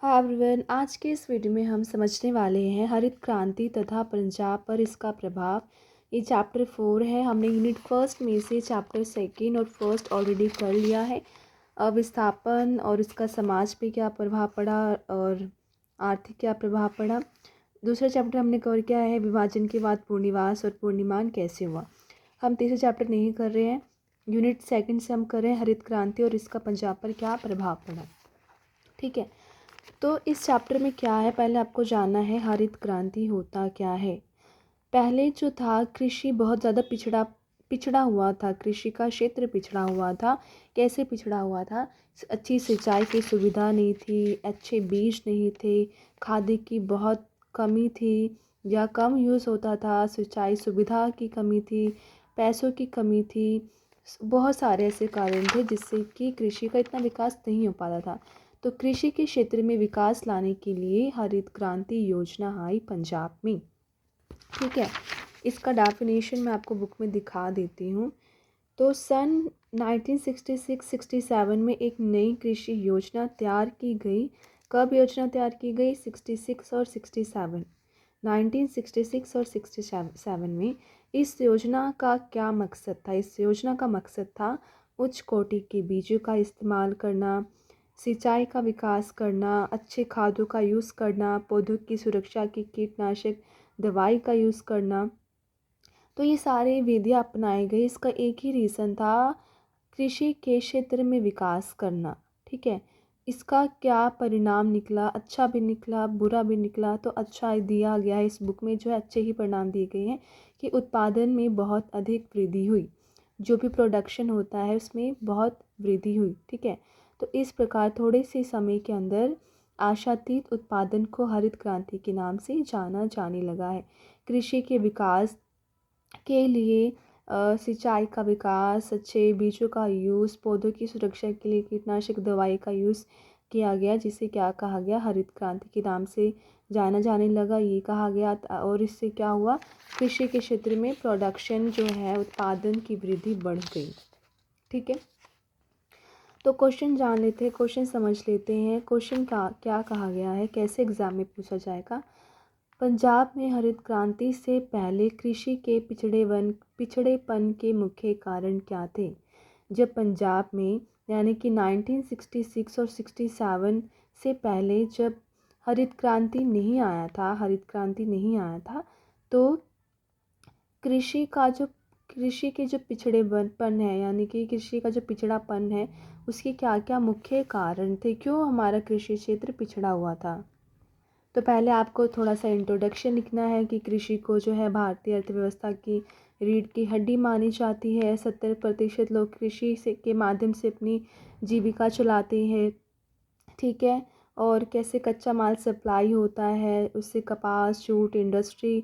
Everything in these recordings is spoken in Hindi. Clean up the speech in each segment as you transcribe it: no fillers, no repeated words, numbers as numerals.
हाँ एवरीवन, आज के इस वीडियो में हम समझने वाले हैं हरित क्रांति तथा पंजाब पर इसका प्रभाव। ये चैप्टर 4 है। हमने यूनिट फर्स्ट में से चैप्टर सेकेंड और फर्स्ट ऑलरेडी कर लिया है। अब विस्थापन और इसका समाज पे क्या प्रभाव पड़ा और आर्थिक क्या प्रभाव पड़ा। दूसरा चैप्टर हमने कवर किया है विभाजन के बाद पूर्णिवास और पूर्णिमान कैसे हुआ। हम तीसरा चैप्टर नहीं कर रहे हैं। यूनिट सेकेंड से हम कर रहे हैं हरित क्रांति और इसका पंजाब पर क्या प्रभाव पड़ा। ठीक है, तो इस चैप्टर में क्या है, पहले आपको जानना है हरित क्रांति होता क्या है। पहले जो था कृषि बहुत ज़्यादा पिछड़ा हुआ था। कृषि का क्षेत्र पिछड़ा हुआ था। कैसे पिछड़ा हुआ था? अच्छी सिंचाई की सुविधा नहीं थी, अच्छे बीज नहीं थे, खाद की बहुत कमी थी या कम यूज़ होता था, सिंचाई सुविधा की कमी थी, पैसों की कमी थी। बहुत सारे ऐसे कारण थे जिससे कि कृषि का इतना विकास नहीं हो पाता था। तो कृषि के क्षेत्र में विकास लाने के लिए हरित क्रांति योजना आई पंजाब में। ठीक है, इसका डेफिनेशन मैं आपको बुक में दिखा देती हूँ। तो सन 1966-67 में एक नई कृषि योजना तैयार की गई। कब योजना तैयार की गई? 66 और 67, 1966 और 67 में। इस योजना का क्या मकसद था? इस योजना का मकसद था उच्च कोटि के बीजों का इस्तेमाल करना, सिंचाई का विकास करना, अच्छे खादों का यूज़ करना, पौधों की सुरक्षा की कीटनाशक दवाई का यूज़ करना। तो ये सारे विधियाँ अपनाए गए। इसका एक ही रीज़न था, कृषि के क्षेत्र में विकास करना। ठीक है, इसका क्या परिणाम निकला? अच्छा भी निकला, बुरा भी निकला। तो अच्छा दिया गया है इस बुक में, जो है अच्छे ही परिणाम दिए गए हैं कि उत्पादन में बहुत अधिक वृद्धि हुई, जो भी प्रोडक्शन होता है उसमें बहुत वृद्धि हुई। ठीक है, तो इस प्रकार थोड़े से समय के अंदर आशातीत उत्पादन को हरित क्रांति के नाम से जाना जाने लगा है। कृषि के विकास के लिए सिंचाई का विकास, अच्छे बीजों का यूज़, पौधों की सुरक्षा के लिए कीटनाशक दवाई का यूज़ किया गया, जिसे क्या कहा गया? हरित क्रांति के नाम से जाना जाने लगा, ये कहा गया। और इससे क्या हुआ? कृषि के क्षेत्र में प्रोडक्शन जो है, उत्पादन की वृद्धि बढ़ गई। ठीक है, तो क्वेश्चन जान लेते हैं, क्वेश्चन समझ लेते हैं। क्वेश्चन का क्या कहा गया है, कैसे एग्जाम में पूछा जाएगा। पंजाब में हरित क्रांति से पहले कृषि के पिछड़ेपन के मुख्य कारण क्या थे? जब पंजाब में यानी कि 1966 और 67 से पहले जब हरित क्रांति नहीं आया था, तो कृषि के जो पिछड़ेपन है, यानी कि कृषि का जो पिछड़ापन है, उसके क्या क्या मुख्य कारण थे? क्यों हमारा कृषि क्षेत्र पिछड़ा हुआ था? तो पहले आपको थोड़ा सा इंट्रोडक्शन लिखना है कि कृषि को जो है भारतीय अर्थव्यवस्था की रीढ़ की हड्डी मानी जाती है। 70% लोग कृषि से के माध्यम से अपनी जीविका चलाते हैं। ठीक है, और कैसे कच्चा माल सप्लाई होता है, उससे कपास, जूट इंडस्ट्री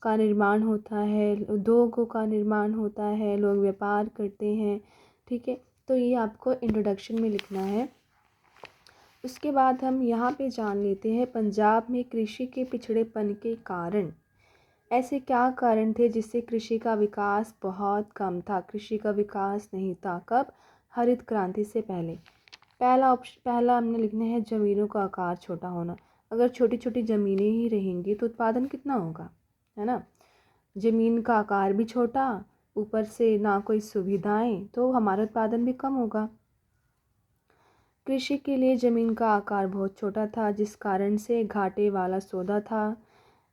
का निर्माण होता है, उद्योगों का निर्माण होता है, लोग व्यापार करते हैं। ठीक है, तो ये आपको इंट्रोडक्शन में लिखना है। उसके बाद हम यहाँ पे जान लेते हैं पंजाब में कृषि के पिछड़ेपन के कारण। ऐसे क्या कारण थे जिससे कृषि का विकास बहुत कम था, कृषि का विकास नहीं था? कब? हरित क्रांति से पहले। पहला हमने लिखना है ज़मीनों का आकार छोटा होना। अगर छोटी छोटी ज़मीनें ही रहेंगी तो उत्पादन कितना होगा, है ना? ज़मीन का आकार भी छोटा, ऊपर से ना कोई सुविधाएं, तो हमारा उत्पादन भी कम होगा। कृषि के लिए ज़मीन का आकार बहुत छोटा था, जिस कारण से घाटे वाला सौदा था।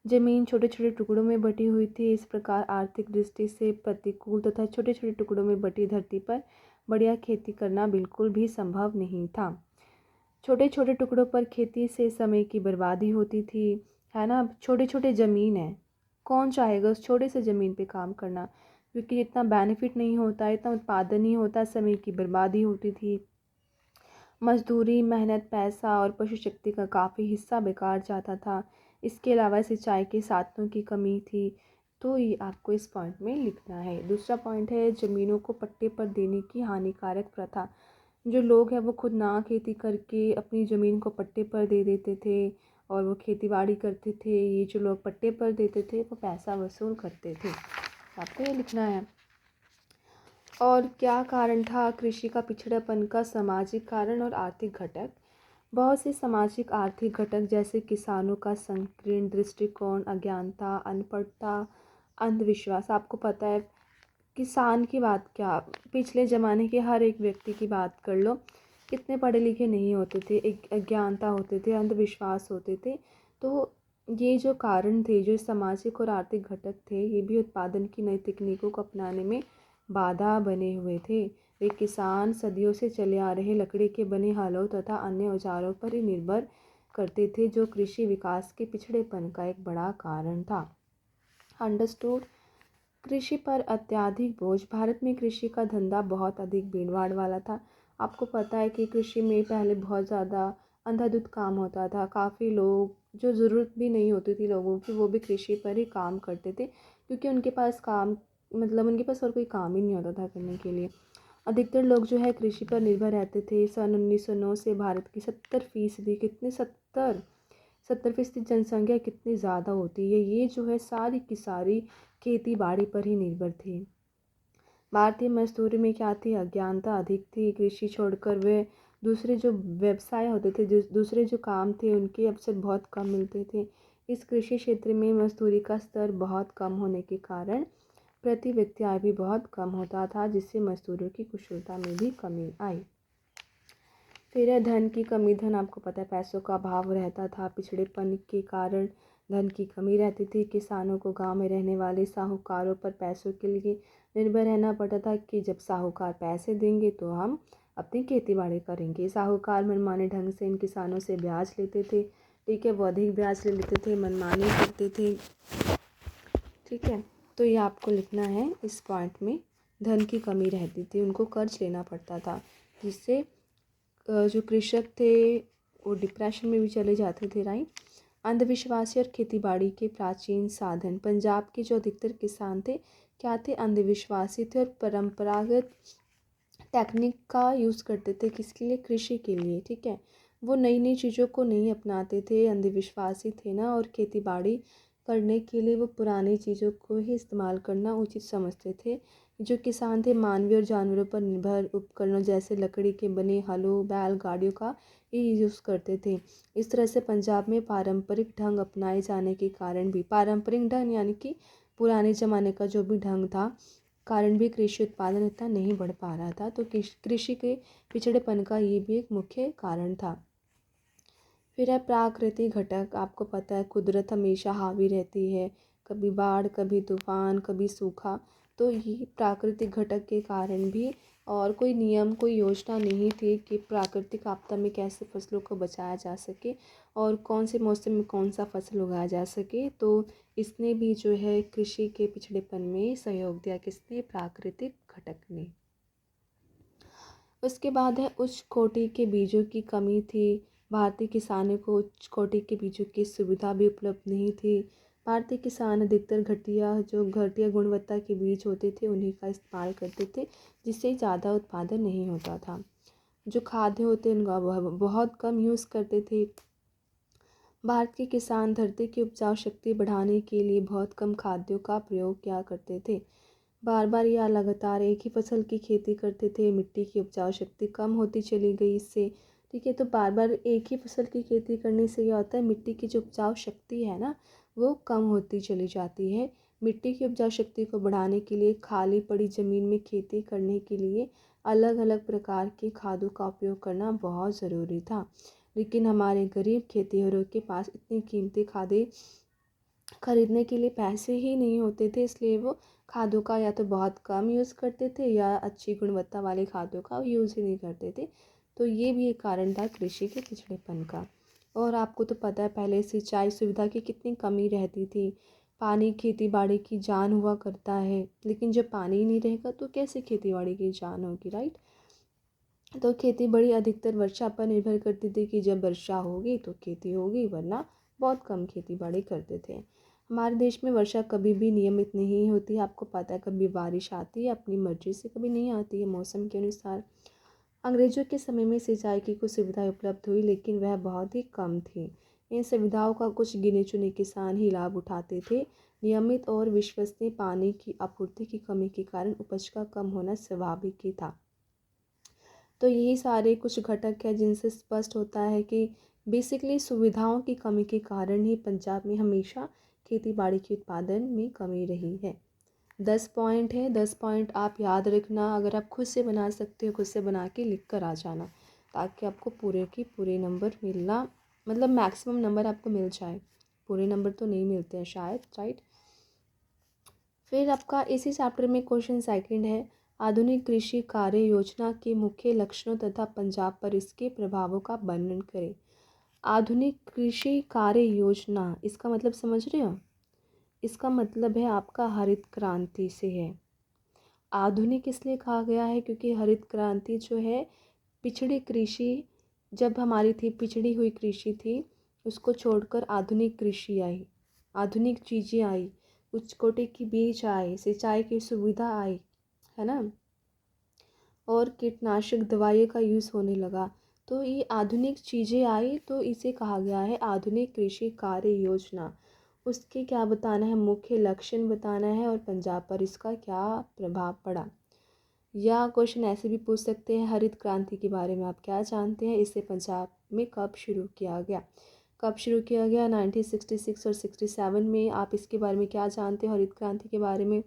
ज़मीन छोटे छोटे टुकड़ों में बटी हुई थी। इस प्रकार आर्थिक दृष्टि से प्रतिकूल तथा छोटे छोटे टुकड़ों में बटी धरती पर बढ़िया खेती करना बिल्कुल भी संभव नहीं था। छोटे छोटे टुकड़ों पर खेती से समय की बर्बादी होती थी, है ना? छोटे छोटे ज़मीन है, कौन चाहेगा उस छोटे से ज़मीन पे काम करना, क्योंकि इतना बेनिफिट नहीं होता, इतना उत्पादन नहीं होता, समय की बर्बादी होती थी। मजदूरी, मेहनत, पैसा और पशु शक्ति का काफ़ी हिस्सा बेकार जाता था। इसके अलावा सिंचाई के साधनों की कमी थी। तो ये आपको इस पॉइंट में लिखना है। दूसरा पॉइंट है ज़मीनों को पट्टे पर देने की हानिकारक प्रथा। जो लोग हैं वो खुद ना खेती करके अपनी ज़मीन को पट्टे पर दे देते थे और वो खेती बाड़ी करते थे। ये जो लोग पट्टे पर देते थे वो पैसा वसूल करते थे। आपको ये लिखना है। और क्या कारण था कृषि का पिछड़ापन का? सामाजिक कारण और आर्थिक घटक। बहुत से सामाजिक आर्थिक घटक जैसे किसानों का संकीर्ण दृष्टिकोण, अज्ञानता, अनपढ़ता, अंधविश्वास। आपको पता है किसान की बात क्या, पिछले ज़माने के हर एक व्यक्ति की बात कर लो, कितने पढ़े लिखे नहीं होते थे, एक अज्ञानता होते थे, अंधविश्वास होते थे। तो ये जो कारण थे, जो सामाजिक और आर्थिक घटक थे, ये भी उत्पादन की नई तकनीकों को अपनाने में बाधा बने हुए थे। वे किसान सदियों से चले आ रहे लकड़ी के बने हलों तथा अन्य औजारों पर ही निर्भर करते थे, जो कृषि विकास के पिछड़ेपन का एक बड़ा कारण था। अंडरस्टूड। कृषि पर अत्यधिक बोझ। भारत में कृषि का धंधा बहुत अधिक भीड़भाड़ वाला था। आपको पता है कि कृषि में पहले बहुत ज़्यादा अंधाधुंध काम होता था। काफ़ी लोग जो ज़रूरत भी नहीं होती थी लोगों की, वो भी कृषि पर ही काम करते थे, क्योंकि उनके पास काम उनके पास और कोई काम ही नहीं होता था करने के लिए। अधिकतर लोग जो है कृषि पर निर्भर रहते थे। सन 1909 से भारत की 70% कितने 70% जनसंख्या कितनी ज़्यादा होती है, ये जो है सारी की सारी खेती बाड़ी पर ही निर्भर थी। भारतीय मजदूरी में क्या थी, अज्ञानता अधिक थी। कृषि छोड़कर वे दूसरे जो व्यवसाय होते थे, दूसरे जो काम थे, उनके अवसर बहुत कम मिलते थे। इस कृषि क्षेत्र में मजदूरी का स्तर बहुत कम होने के कारण प्रति व्यक्ति आय भी बहुत कम होता था, जिससे मजदूरों की कुशलता में भी कमी आई। फिर है धन की कमी। धन आपको पता है पैसों का अभाव रहता था। पिछड़ेपन के कारण धन की कमी रहती थी। किसानों को गांव में रहने वाले साहूकारों पर पैसों के लिए निर्भर रहना पड़ता था कि जब साहूकार पैसे देंगे तो हम अपनी खेती बाड़ी करेंगे। साहूकार मनमाने ढंग से इन किसानों से ब्याज लेते थे। ठीक है, वो अधिक ब्याज ले लेते थे, मनमानी करते थे। ठीक है, तो ये आपको लिखना है इस पॉइंट में। धन की कमी रहती थी, उनको कर्ज लेना पड़ता था, जिससे जो कृषक थे वो डिप्रेशन में भी चले जाते थे, राइट। अंधविश्वासी और खेतीबाड़ी के प्राचीन साधन। पंजाब के जो अधिकतर किसान थे क्या थे, अंधविश्वासी थे और परंपरागत टेक्निक का यूज़ करते थे, किसके लिए, कृषि के लिए। ठीक है, वो नई नई चीज़ों को नहीं अपनाते थे, अंधविश्वासी थे ना, और खेतीबाड़ी करने के लिए वो पुरानी चीज़ों को ही इस्तेमाल करना उचित समझते थे। जो किसान थे मानवीय और जानवरों पर निर्भर उपकरणों जैसे लकड़ी के बने हलों, बैलगाड़ियों का ही यूज़ करते थे। इस तरह से पंजाब में पारंपरिक ढंग अपनाए जाने के कारण भी, पारंपरिक ढंग यानी कि पुराने ज़माने का जो भी ढंग था, कारण भी कृषि उत्पादन इतना नहीं बढ़ पा रहा था। तो कृषि के पिछड़ेपन का ये भी एक मुख्य कारण था। फिर है प्राकृतिक घटक। आपको पता है कुदरत हमेशा हावी रहती है, कभी बाढ़, कभी तूफान, कभी सूखा। तो ये प्राकृतिक घटक के कारण भी, और कोई नियम, कोई योजना नहीं थी कि प्राकृतिक आपदा में कैसे फसलों को बचाया जा सके और कौन से मौसम में कौन सा फसल उगाया जा सके। तो इसने भी जो है कृषि के पिछड़ेपन में सहयोग दिया, किसने, प्राकृतिक घटक ने। उसके बाद है उच्च कोटि के बीजों की कमी थी। भारतीय किसानों को उच्च कोटि के बीजों की सुविधा भी उपलब्ध नहीं थी। भारतीय किसान अधिकतर घटिया गुणवत्ता के बीज होते थे उन्हीं का इस्तेमाल करते थे, जिससे ज़्यादा उत्पादन नहीं होता था। जो खाद्य होते उनका बहुत कम यूज़ करते थे। भारत के किसान धरती की उपजाऊ शक्ति बढ़ाने के लिए बहुत कम खाद्यों का प्रयोग किया करते थे। बार बार या लगातार एक ही फसल की खेती करते थे। मिट्टी की उपजाऊ शक्ति कम होती चली गई इससे। ठीक है, तो बार बार एक ही फसल की खेती करने से क्या होता है, मिट्टी की जो उपजाऊ शक्ति है ना, वो कम होती चली जाती है। मिट्टी की उपजाऊ शक्ति को बढ़ाने के लिए खाली पड़ी ज़मीन में खेती करने के लिए अलग अलग प्रकार की खादों का उपयोग करना बहुत ज़रूरी था। लेकिन हमारे गरीब खेतिहरों के पास इतनी कीमती खादें खरीदने के लिए पैसे ही नहीं होते थे, इसलिए वो खादों का या तो बहुत कम यूज़ करते थे या अच्छी गुणवत्ता वाले खादों का यूज़ ही नहीं करते थे। तो ये भी एक कारण था कृषि के पिछड़ेपन का। और आपको तो पता है पहले सिंचाई सुविधा की कितनी कमी रहती थी। पानी खेती बाड़ी की जान हुआ करता है, लेकिन जब पानी ही नहीं रहेगा तो कैसे खेती बाड़ी की जान होगी, राइट। तो खेती बड़ी अधिकतर वर्षा पर निर्भर करती थी कि जब वर्षा होगी तो खेती होगी, वरना बहुत कम खेती बाड़ी करते थे। हमारे देश में वर्षा कभी भी नियमित नहीं होती। आपको पता है कभी बारिश आती है अपनी मर्जी से, कभी नहीं आती है मौसम के अनुसार। अंग्रेजों के समय में सिंचाई की कुछ सुविधाएं उपलब्ध हुई, लेकिन वह बहुत ही कम थी। इन सुविधाओं का कुछ गिने चुने किसान ही लाभ उठाते थे। नियमित और विश्वसनीय पानी की आपूर्ति की कमी के कारण उपज का कम होना स्वाभाविक ही था। तो यही सारे कुछ घटक है जिनसे स्पष्ट होता है कि बेसिकली सुविधाओं की कमी के कारण ही पंजाब में हमेशा खेती बाड़ी के उत्पादन में कमी रही है। 10 पॉइंट है, 10 पॉइंट आप याद रखना। अगर आप खुद से बना सकते हो, खुद से बना के लिख कर आ जाना, ताकि आपको पूरे की पूरे नंबर मिलना, मतलब मैक्सिमम नंबर आपको मिल जाए। पूरे नंबर तो नहीं मिलते हैं शायद, राइट। फिर आपका इसी चैप्टर में क्वेश्चन सेकंड है, आधुनिक कृषि कार्य योजना के मुख्य लक्षणों तथा पंजाब पर इसके प्रभावों का वर्णन करें। आधुनिक कृषि कार्य योजना, इसका मतलब समझ रहे हो? इसका मतलब है आपका हरित क्रांति से है। आधुनिक इसलिए कहा गया है क्योंकि हरित क्रांति जो है, पिछड़ी कृषि जब हमारी थी, पिछड़ी हुई कृषि थी, उसको छोड़कर आधुनिक कृषि आई, आधुनिक चीज़ें आई, उच्च कोटि की बीज आए, सिंचाई की सुविधा आई, है ना, और कीटनाशक दवाइयों का यूज़ होने लगा। तो ये आधुनिक चीज़ें आई, तो इसे कहा गया है आधुनिक कृषि कार्य योजना। उसके क्या बताना है, मुख्य लक्षण बताना है, और पंजाब पर इसका क्या प्रभाव पड़ा। या क्वेश्चन ऐसे भी पूछ सकते हैं, हरित क्रांति के बारे में आप क्या जानते हैं, इसे पंजाब में कब शुरू किया गया। कब शुरू किया गया, 1966 और 67 में। आप इसके बारे में क्या जानते हो, हरित क्रांति के बारे में,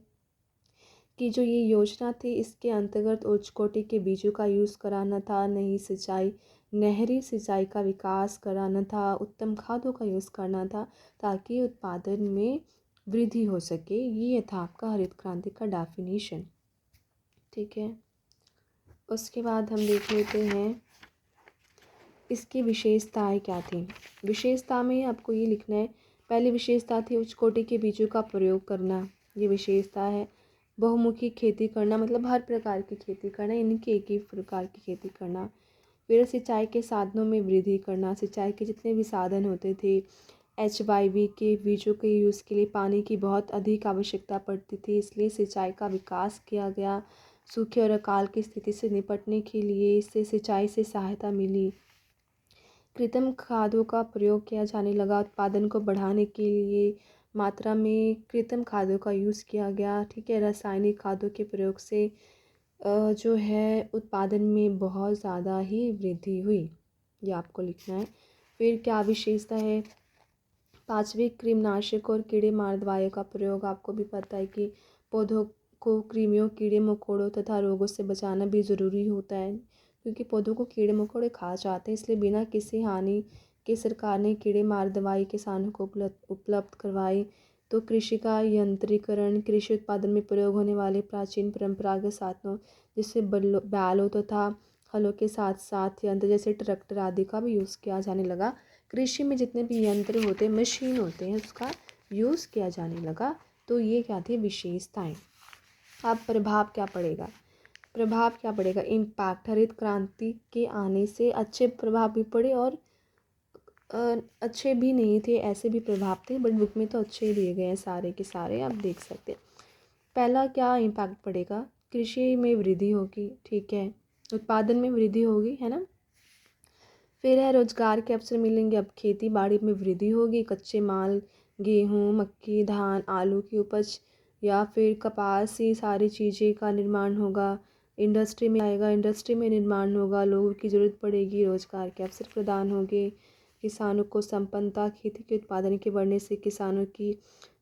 कि जो ये योजना थी इसके अंतर्गत उच्च कोटि के बीजों का यूज़ कराना था, नई सिंचाई, नहरी सिंचाई का विकास कराना था, उत्तम खादों का यूज़ करना था, ताकि उत्पादन में वृद्धि हो सके। ये था आपका हरित क्रांति का डेफिनेशन। ठीक है, उसके बाद हम देख लेते हैं इसकी विशेषताएं क्या थी। विशेषता में आपको ये लिखना है, पहली विशेषता थी उच्च कोटि के बीजों का प्रयोग करना, ये विशेषता है। बहुमुखी खेती करना, मतलब हर प्रकार की खेती करना, इनके एक ही प्रकार की खेती करना। फिर सिंचाई के साधनों में वृद्धि करना, सिंचाई के जितने भी साधन होते थे, HYV के बीजों के यूज़ के लिए पानी की बहुत अधिक आवश्यकता पड़ती थी, इसलिए सिंचाई का विकास किया गया। सूखे और अकाल की स्थिति से निपटने के लिए इससे सिंचाई से सहायता मिली। कृत्रिम खादों का प्रयोग किया जाने लगा, उत्पादन को बढ़ाने के लिए मात्रा में कृत्रिम खादों का यूज़ किया गया। ठीक है, रासायनिक खादों के प्रयोग से जो है उत्पादन में बहुत ज़्यादा ही वृद्धि हुई, ये आपको लिखना है। फिर क्या विशेषता है, पांचवी कृमिनाशक और कीड़े मार दवाइयों का प्रयोग। आपको भी पता है कि पौधों को कृमियों, कीड़े मकोड़ों तथा रोगों से बचाना भी ज़रूरी होता है, क्योंकि पौधों को कीड़े मकोड़े खा जाते हैं, इसलिए बिना किसी हानि के सरकार ने कीड़े मार दवाई किसानों को उपलब्ध करवाई। तो कृषि का यंत्रीकरण, कृषि उत्पादन में प्रयोग होने वाले प्राचीन परंपरागत साधनों जैसे बैलों तथा हलों के साथ साथ यंत्र जैसे ट्रैक्टर आदि का भी यूज़ किया जाने लगा। कृषि में जितने भी यंत्र होते हैं, मशीन होते हैं, उसका यूज़ किया जाने लगा। तो ये क्या थी, विशेषताएं। अब प्रभाव क्या पड़ेगा, प्रभाव क्या पड़ेगा, इम्पैक्ट। हरित क्रांति के आने से अच्छे प्रभाव भी पड़े और अच्छे भी नहीं थे, ऐसे भी प्रभाव थे, बट बुक में तो अच्छे ही दिए गए हैं सारे के सारे, आप देख सकते हैं। पहला क्या इम्पैक्ट पड़ेगा, कृषि में वृद्धि होगी, ठीक है, उत्पादन में वृद्धि होगी, है ना। फिर है रोजगार के अवसर मिलेंगे, अब खेती बाड़ी में वृद्धि होगी, कच्चे माल, गेहूँ, मक्की, धान, आलू की उपज या फिर कपास, ये सारी चीज़ें का निर्माण होगा। इंडस्ट्री में आएगा, इंडस्ट्री में निर्माण होगा, लोगों की ज़रूरत पड़ेगी, रोजगार के अवसर प्रदान होंगे, किसानों को संपन्नता, खेती के उत्पादन के बढ़ने से किसानों की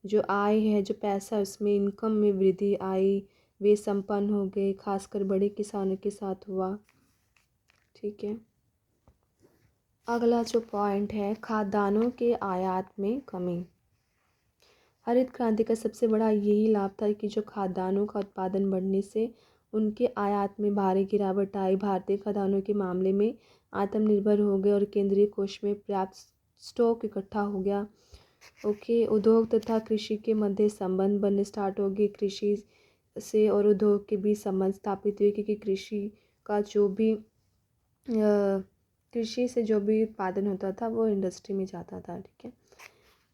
जो आय है, जो पैसा है, उसमें इनकम में वृद्धि आई, वे संपन्न हो गए, खासकर बड़े किसानों के साथ हुआ। ठीक है, अगला जो पॉइंट है, खाद्यान्नों के आयात में कमी। हरित क्रांति का सबसे बड़ा यही लाभ था कि जो खाद्यान्नों का उत्पादन बढ़ने से उनके आयात में भारी गिरावट आई। भारतीय खाद्यान्नों के मामले में आत्मनिर्भर हो गए और केंद्रीय कोष में पर्याप्त स्टॉक इकट्ठा हो गया। ओके, उद्योग तथा कृषि के मध्य संबंध बनने स्टार्ट हो गए, कृषि से और उद्योग के बीच संबंध स्थापित हुए, क्योंकि कृषि से जो भी उत्पादन होता था वो इंडस्ट्री में जाता था। ठीक है,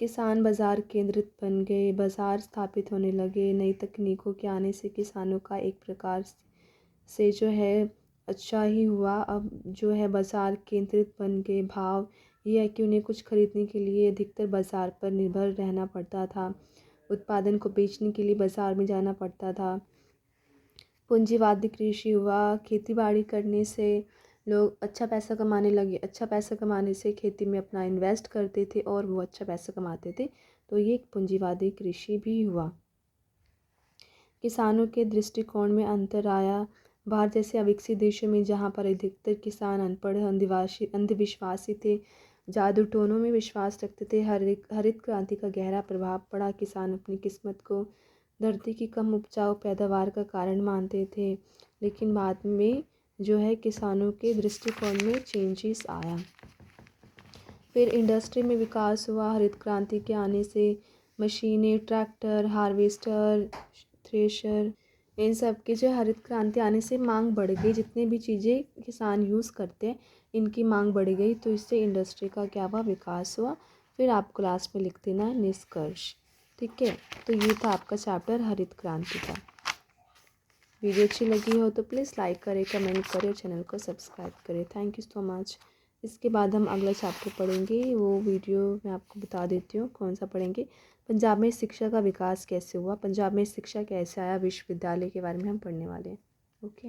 किसान बाजार केंद्रित बन गए, बाजार स्थापित होने लगे, नई तकनीकों के आने से किसानों का एक प्रकार से जो है अच्छा ही हुआ। अब जो है बाजार केंद्रित बन गए, भाव ये है कि उन्हें कुछ खरीदने के लिए अधिकतर बाजार पर निर्भर रहना पड़ता था, उत्पादन को बेचने के लिए बाजार में जाना पड़ता था। पूंजीवादी कृषि हुआ, खेती बाड़ी करने से लोग अच्छा पैसा कमाने लगे, अच्छा पैसा कमाने से खेती में अपना इन्वेस्ट करते थे और वो अच्छा पैसा कमाते थे, तो ये एक पूंजीवादी कृषि भी हुआ। किसानों के दृष्टिकोण में अंतर आया। भारत जैसे अविकसित देशों में जहाँ पर अधिकतर किसान अनपढ़, अंधविश्वासी थे, जादू टोनों में विश्वास रखते थे, हरित क्रांति का गहरा प्रभाव पड़ा। किसान अपनी किस्मत को धरती की कम उपजाऊ पैदावार का कारण मानते थे, लेकिन बाद में जो है किसानों के दृष्टिकोण में चेंजेस आया। फिर इंडस्ट्री में विकास हुआ। हरित क्रांति के आने से मशीनें, ट्रैक्टर, हार्वेस्टर, थ्रेशर, इन सब की जो हरित क्रांति आने से मांग बढ़ गई। जितने भी चीज़ें किसान यूज़ करते हैं इनकी मांग बढ़ गई, तो इससे इंडस्ट्री का क्या हुआ, विकास हुआ। फिर आप क्लास में लिख देना निष्कर्ष। ठीक है, तो ये था आपका चैप्टर हरित क्रांति का। वीडियो अच्छी लगी हो तो प्लीज़ लाइक करें, कमेंट करें और चैनल को सब्सक्राइब करें। Thank you so much. इसके बाद हम अगला चैप्टर पढ़ेंगे, वो वीडियो मैं आपको बता देती हूँ कौन सा पढ़ेंगे। पंजाब में शिक्षा का विकास कैसे हुआ, पंजाब में शिक्षा कैसे आया, विश्वविद्यालय के बारे में हम पढ़ने वाले हैं। ओके।